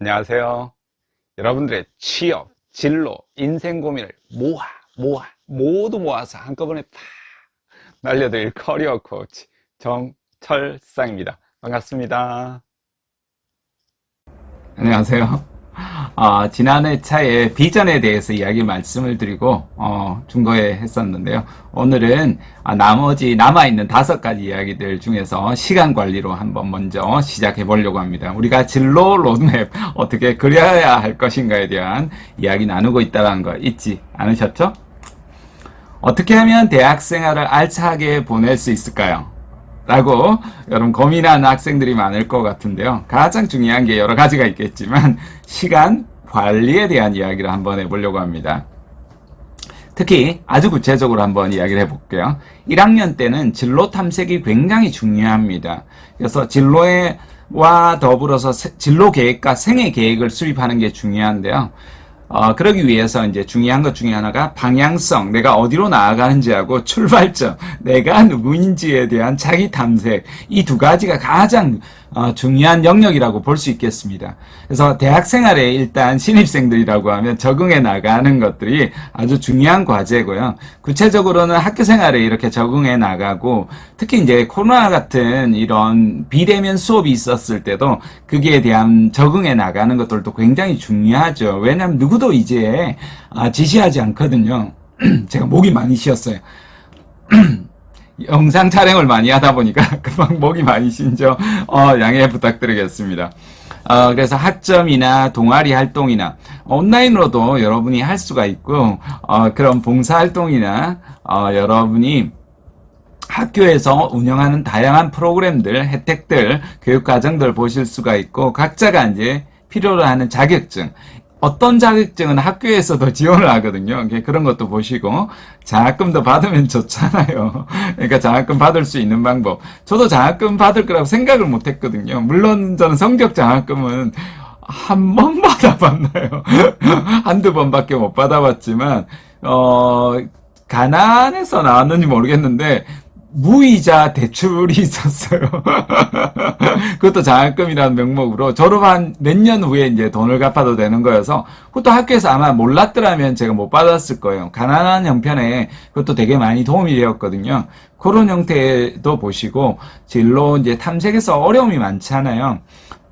안녕하세요. 여러분들의 취업, 진로, 인생 고민을 모두 모아서 한꺼번에 팍 날려드릴 커리어 코치 정철상입니다. 반갑습니다. 안녕하세요. 지난 회차에 비전에 대해서 말씀을 드리고 중거에 했었는데요. 오늘은 나머지 남아있는 5가지 이야기들 중에서 시간 관리로 한번 먼저 시작해 보려고 합니다. 우리가 진로 로드맵 어떻게 그려야 할 것인가에 대한 이야기 나누고 있다는 거 잊지 않으셨죠? 어떻게 하면 대학 생활을 알차게 보낼 수 있을까요? 라고 여러분 고민하는 학생들이 많을 것 같은데요. 가장 중요한 게 여러 가지가 있겠지만 시간 관리에 대한 이야기를 한번 해보려고 합니다. 특히 아주 구체적으로 한번 이야기를 해볼게요. 1학년 때는 진로 탐색이 굉장히 중요합니다. 그래서 진로와 더불어서 진로 계획과 생애 계획을 수립하는 게 중요한데요. 그러기 위해서 이제 중요한 것 중에 하나가 방향성, 내가 어디로 나아가는지하고 출발점, 내가 누구인지에 대한 자기 탐색, 이 2가지가 가장 중요한 영역이라고 볼 수 있겠습니다. 그래서 대학 생활에 일단 신입생들이라고 하면 적응해 나가는 것들이 아주 중요한 과제고요. 구체적으로는 학교 생활에 이렇게 적응해 나가고, 특히 이제 코로나 같은 이런 비대면 수업이 있었을 때도 그기에 대한 적응해 나가는 것들도 굉장히 중요하죠. 왜냐하면 누구도 이제 지시하지 않거든요. 제가 목이 많이 쉬었어요. 영상 촬영을 많이 하다 보니까 금방 목이 많이 쉰죠. 양해 부탁드리겠습니다. 그래서 학점이나 동아리 활동이나 온라인으로도 여러분이 할 수가 있고, 그런 봉사 활동이나 여러분이 학교에서 운영하는 다양한 프로그램들, 혜택들, 교육과정들 보실 수가 있고, 각자가 이제 필요로 하는 자격증, 어떤 자격증은 학교에서도 지원을 하거든요. 그런 것도 보시고, 장학금도 받으면 좋잖아요. 그러니까 장학금 받을 수 있는 방법. 저도 장학금 받을 거라고 생각을 못 했거든요. 물론 저는 성적 장학금은 한 번 받아봤나요? 한두 번밖에 못 받아봤지만, 가난해서 나왔는지 모르겠는데, 무이자 대출이 있었어요. 그것도 장학금이라는 명목으로 졸업한 몇 년 후에 이제 돈을 갚아도 되는 거여서, 그것도 학교에서 아마 몰랐더라면 제가 못 받았을 거예요. 가난한 형편에 그것도 되게 많이 도움이 되었거든요. 그런 형태도 보시고, 진로 이제 탐색에서 어려움이 많잖아요.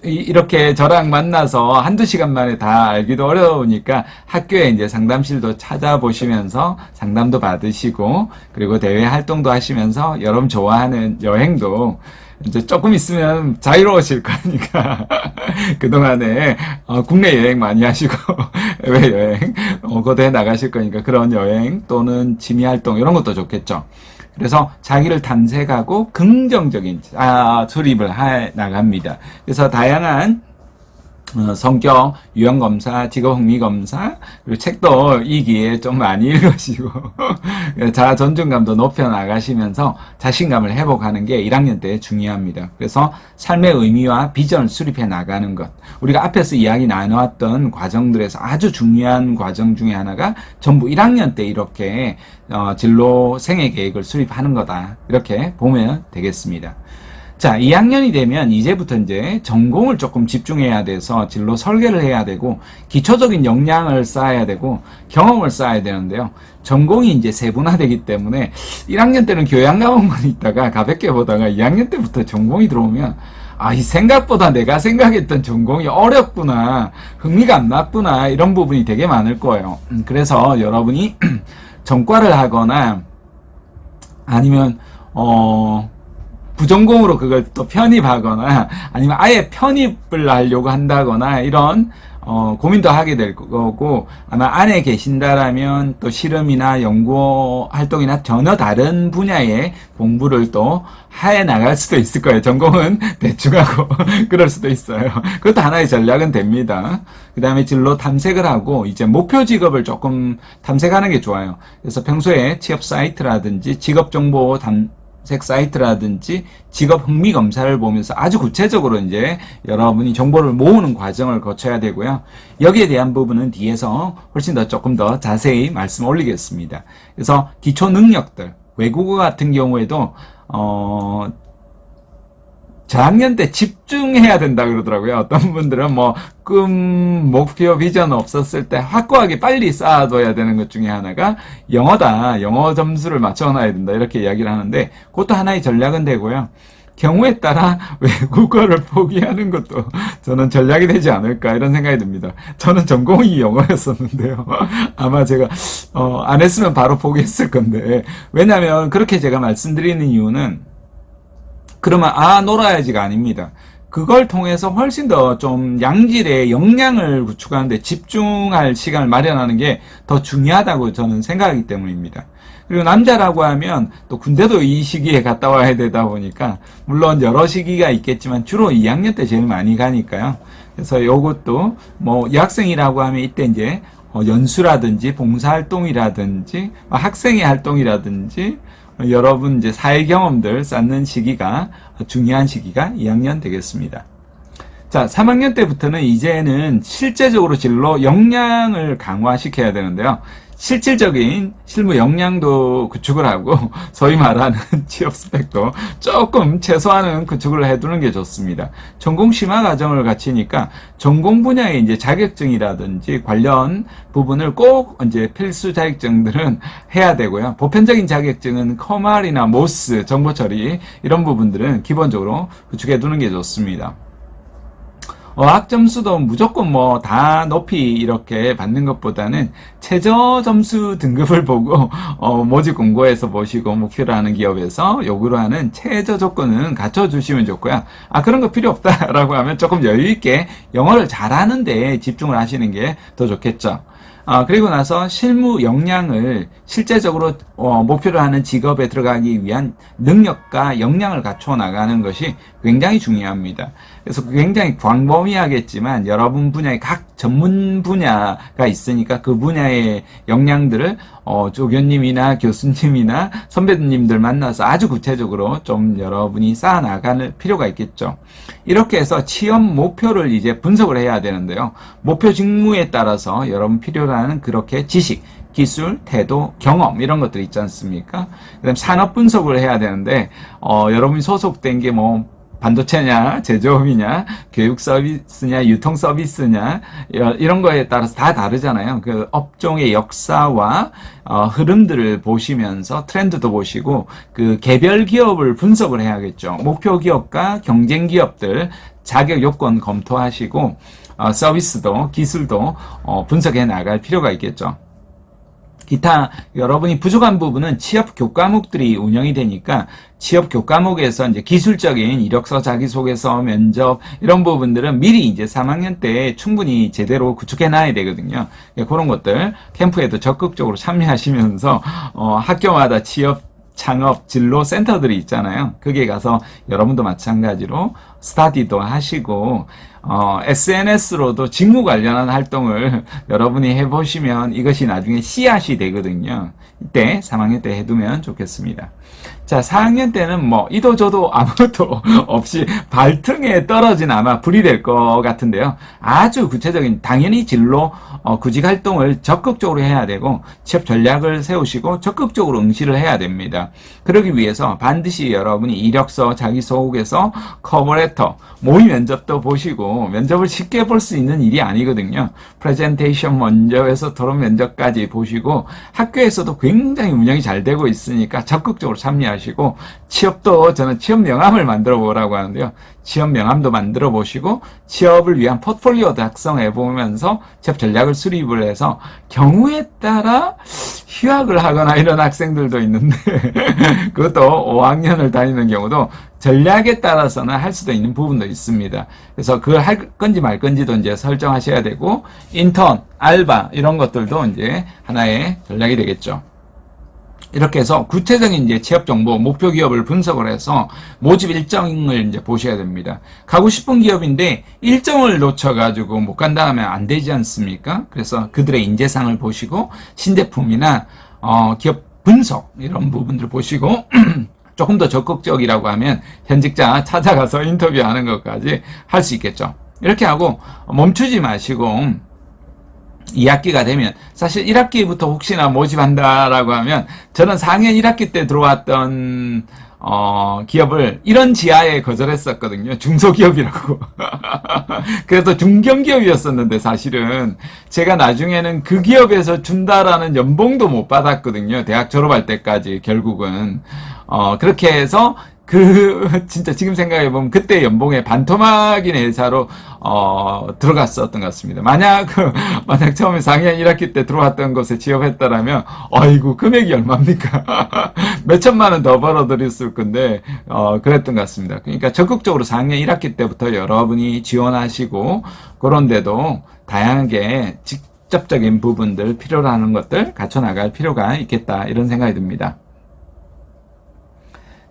이렇게 저랑 만나서 한두 시간 만에 다 알기도 어려우니까 학교에 이제 상담실도 찾아보시면서 상담도 받으시고, 그리고 대외 활동도 하시면서 여러분 좋아하는 여행도 이제 조금 있으면 자유로우실 거니까 그동안에 국내 여행 많이 하시고 해외 여행 고대에 나가실 거니까 그런 여행 또는 취미 활동 이런 것도 좋겠죠. 그래서 자기를 탐색하고 긍정적인 수립을 해 나갑니다. 그래서 다양한 성격, 유형검사, 직업흥미검사, 그리고 책도 이 기회에 좀 많이 읽으시고, 자아 존중감도 높여나가시면서 자신감을 회복하는 게 1학년 때 중요합니다. 그래서 삶의 의미와 비전을 수립해 나가는 것. 우리가 앞에서 이야기 나누었던 과정들에서 아주 중요한 과정 중에 하나가 전부 1학년 때 이렇게 진로 생애 계획을 수립하는 거다. 이렇게 보면 되겠습니다. 자, 2학년이 되면 이제부터 이제 전공을 조금 집중해야 돼서 진로 설계를 해야 되고, 기초적인 역량을 쌓아야 되고, 경험을 쌓아야 되는데요. 전공이 이제 세분화되기 때문에 1학년 때는 교양 과목만 있다가 가볍게 보다가 2학년 때부터 전공이 들어오면, 이 생각보다 내가 생각했던 전공이 어렵구나, 흥미가 안 났구나, 이런 부분이 되게 많을 거예요. 그래서 여러분이 전과를 하거나 아니면 부전공으로 그걸 또 편입하거나 아니면 아예 편입을 하려고 한다거나 이런 고민도 하게 될 거고, 아마 안에 계신다라면 또 실험이나 연구 활동이나 전혀 다른 분야의 공부를 또 해 나갈 수도 있을 거예요. 전공은 대충 하고 그럴 수도 있어요. 그것도 하나의 전략은 됩니다. 그 다음에 진로 탐색을 하고 이제 목표 직업을 조금 탐색하는 게 좋아요. 그래서 평소에 취업 사이트라든지 직업 정보 색 사이트라든지 직업 흥미 검사를 보면서 아주 구체적으로 이제 여러분이 정보를 모으는 과정을 거쳐야 되고요. 여기에 대한 부분은 뒤에서 훨씬 더 조금 더 자세히 말씀 올리겠습니다. 그래서 기초 능력들, 외국어 같은 경우에도 저학년 때 집중해야 된다 그러더라고요. 어떤 분들은 뭐 꿈, 목표, 비전 없었을 때 확고하게 빨리 쌓아둬야 되는 것 중에 하나가 영어다. 영어 점수를 맞춰놔야 된다. 이렇게 이야기를 하는데 그것도 하나의 전략은 되고요. 경우에 따라 외국어를 포기하는 것도 저는 전략이 되지 않을까 이런 생각이 듭니다. 저는 전공이 영어였었는데요. 아마 제가 안 했으면 바로 포기했을 건데, 왜냐하면 그렇게 제가 말씀드리는 이유는 그러면 놀아야지가 아닙니다. 그걸 통해서 훨씬 더 좀 양질의 역량을 구축하는데 집중할 시간을 마련하는 게 더 중요하다고 저는 생각하기 때문입니다. 그리고 남자라고 하면 또 군대도 이 시기에 갔다 와야 되다 보니까 물론 여러 시기가 있겠지만 주로 2학년 때 제일 많이 가니까요. 그래서 요것도 뭐 여학생이라고 하면 이때 이제 연수라든지 봉사활동이라든지 학생의 활동이라든지 여러분 이제 사회 경험들 쌓는 시기가 중요한 시기가 2학년 되겠습니다. 자, 3학년 때부터는 이제는 실제적으로 진로 역량을 강화시켜야 되는데요. 실질적인 실무 역량도 구축을 하고 소위 말하는 취업 스펙도 조금 최소한은 구축을 해두는 게 좋습니다. 전공 심화 과정을 갖추니까 전공 분야의 이제 자격증이라든지 관련 부분을 꼭 이제 필수 자격증들은 해야 되고요. 보편적인 자격증은 커말이나 모스, 정보 처리 이런 부분들은 기본적으로 구축해 두는 게 좋습니다. 어학 점수도 무조건 뭐 다 높이 이렇게 받는 것보다는 최저 점수 등급을 보고 모집 공고에서 보시고 목표로 하는 기업에서 요구로 하는 최저 조건은 갖춰주시면 좋고요. 그런 거 필요 없다라고 하면 조금 여유 있게 영어를 잘하는데 집중을 하시는 게 더 좋겠죠. 그리고 나서 실무 역량을 실제적으로 목표로 하는 직업에 들어가기 위한 능력과 역량을 갖춰 나가는 것이 굉장히 중요합니다. 그래서 굉장히 광범위하겠지만 여러분 분야의 각 전문 분야가 있으니까 그 분야의 역량들을 조교님이나 교수님이나 선배님들 만나서 아주 구체적으로 좀 여러분이 쌓아 나가는 필요가 있겠죠. 이렇게 해서 취업 목표를 이제 분석을 해야 되는데요. 목표 직무에 따라서 여러분 필요로 하는 그렇게 지식, 기술, 태도, 경험 이런 것들 있지 않습니까? 그다음 산업 분석을 해야 되는데 여러분이 소속된 게 뭐 반도체냐, 제조업이냐, 교육 서비스냐, 유통 서비스냐 이런 거에 따라서 다 다르잖아요. 그 업종의 역사와 흐름들을 보시면서 트렌드도 보시고 그 개별 기업을 분석을 해야겠죠. 목표 기업과 경쟁 기업들 자격 요건 검토하시고 서비스도 기술도 분석해 나갈 필요가 있겠죠. 기타 여러분이 부족한 부분은 취업 교과목들이 운영이 되니까 취업 교과목에서 이제 기술적인 이력서, 자기소개서, 면접 이런 부분들은 미리 이제 3학년 때 충분히 제대로 구축해 놔야 되거든요. 그런 것들 캠프에도 적극적으로 참여하시면서 학교마다 취업 창업 진로 센터들이 있잖아요. 거기에 가서 여러분도 마찬가지로 스터디도 하시고 SNS로도 직무 관련한 활동을 여러분이 해보시면 이것이 나중에 씨앗이 되거든요. 이때 3학년 때 해두면 좋겠습니다. 자, 4학년 때는 뭐 이도 저도 아무것도 없이 발등에 떨어진 아마 불이 될 것 같은데요. 아주 구체적인 당연히 진로 구직 활동을 적극적으로 해야 되고 취업 전략을 세우시고 적극적으로 응시를 해야 됩니다. 그러기 위해서 반드시 여러분이 이력서, 자기소개서, 커버레터, 모의 면접도 보시고 면접을 쉽게 볼 수 있는 일이 아니거든요. 프레젠테이션 먼저 해서 토론 면접까지 보시고 학교에서도 굉장히 운영이 잘 되고 있으니까 적극적으로 참여하시고 취업도 저는 취업 명함을 만들어 보라고 하는데요. 취업 명함도 만들어 보시고 취업을 위한 포트폴리오 작성해 보면서 취업 전략을 수립을 해서 경우에 따라 휴학을 하거나 이런 학생들도 있는데 그것도 5학년을 다니는 경우도 전략에 따라서는 할 수도 있는 부분도 있습니다. 그래서 그걸 할 건지 말 건지도 이제 설정하셔야 되고 인턴, 알바 이런 것들도 이제 하나의 전략이 되겠죠. 이렇게 해서 구체적인 이제 취업 정보, 목표 기업을 분석을 해서 모집 일정을 이제 보셔야 됩니다. 가고 싶은 기업인데 일정을 놓쳐가지고 못 간다 하면 안 되지 않습니까? 그래서 그들의 인재상을 보시고 신제품이나 기업 분석 이런 부분들 보시고 조금 더 적극적이라고 하면 현직자 찾아가서 인터뷰하는 것까지 할 수 있겠죠. 이렇게 하고 멈추지 마시고 2학기가 되면 사실 1학기부터 혹시나 모집한다라고 하면 저는 4학년 1학기 때 들어왔던 기업을 이런 지하에 거절했었거든요. 중소기업이라고. 그래도 중견기업이었었는데 사실은 제가 나중에는 그 기업에서 준다라는 연봉도 못 받았거든요. 대학 졸업할 때까지 결국은. 그렇게 해서 진짜 지금 생각해보면 그때 연봉의 반토막인 회사로, 들어갔었던 것 같습니다. 만약 처음에 4학년 1학기 때 들어왔던 곳에 취업했다라면, 아이고, 금액이 얼마입니까? 몇천만 원 더 벌어들였을 건데, 그랬던 것 같습니다. 그러니까 적극적으로 4학년 1학기 때부터 여러분이 지원하시고, 그런데도 다양하게 직접적인 부분들, 필요로 하는 것들 갖춰나갈 필요가 있겠다, 이런 생각이 듭니다.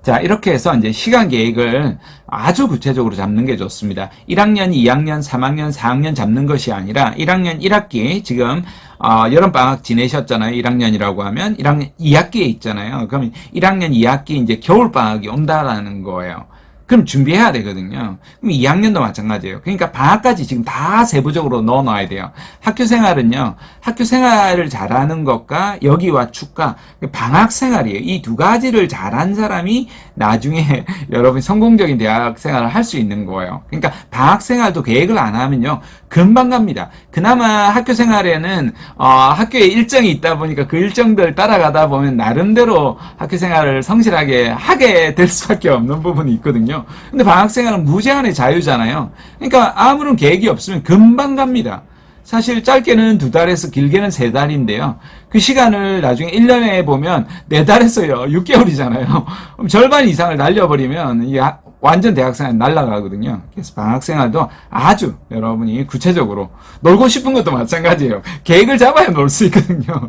자, 이렇게 해서 이제 시간 계획을 아주 구체적으로 잡는 게 좋습니다. 1학년, 2학년, 3학년, 4학년 잡는 것이 아니라 1학년 1학기 지금 여름방학 지내셨잖아요. 1학년이라고 하면 1학년 2학기에 있잖아요. 그러면 1학년 2학기 이제 겨울방학이 온다라는 거예요. 그럼 준비해야 되거든요. 그럼 2학년도 마찬가지예요. 그러니까 방학까지 지금 다 세부적으로 넣어놔야 돼요. 학교 생활은요, 학교 생활을 잘하는 것과 여기와 축과 방학 생활이에요. 이 두 가지를 잘한 사람이 나중에 여러분 성공적인 대학 생활을 할 수 있는 거예요. 그러니까 방학 생활도 계획을 안 하면요, 금방 갑니다. 그나마 학교 생활에는 학교에 일정이 있다 보니까 그 일정들 따라가다 보면 나름대로 학교 생활을 성실하게 하게 될 수밖에 없는 부분이 있거든요. 근데 방학 생활은 무제한의 자유잖아요. 그러니까 아무런 계획이 없으면 금방 갑니다. 사실 짧게는 2달에서 길게는 3달인데요. 그 시간을 나중에 1년에 보면 4달에서요 6개월이잖아요. 그럼 절반 이상을 날려버리면 이게 완전 대학생활 날아가거든요. 그래서 방학생활도 아주 여러분이 구체적으로 놀고 싶은 것도 마찬가지예요. 계획을 잡아야 놀 수 있거든요.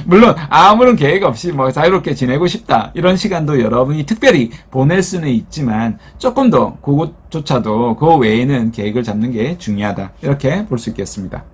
물론 아무런 계획 없이 뭐 자유롭게 지내고 싶다 이런 시간도 여러분이 특별히 보낼 수는 있지만 조금 더 그것조차도 그 외에는 계획을 잡는 게 중요하다 이렇게 볼 수 있겠습니다.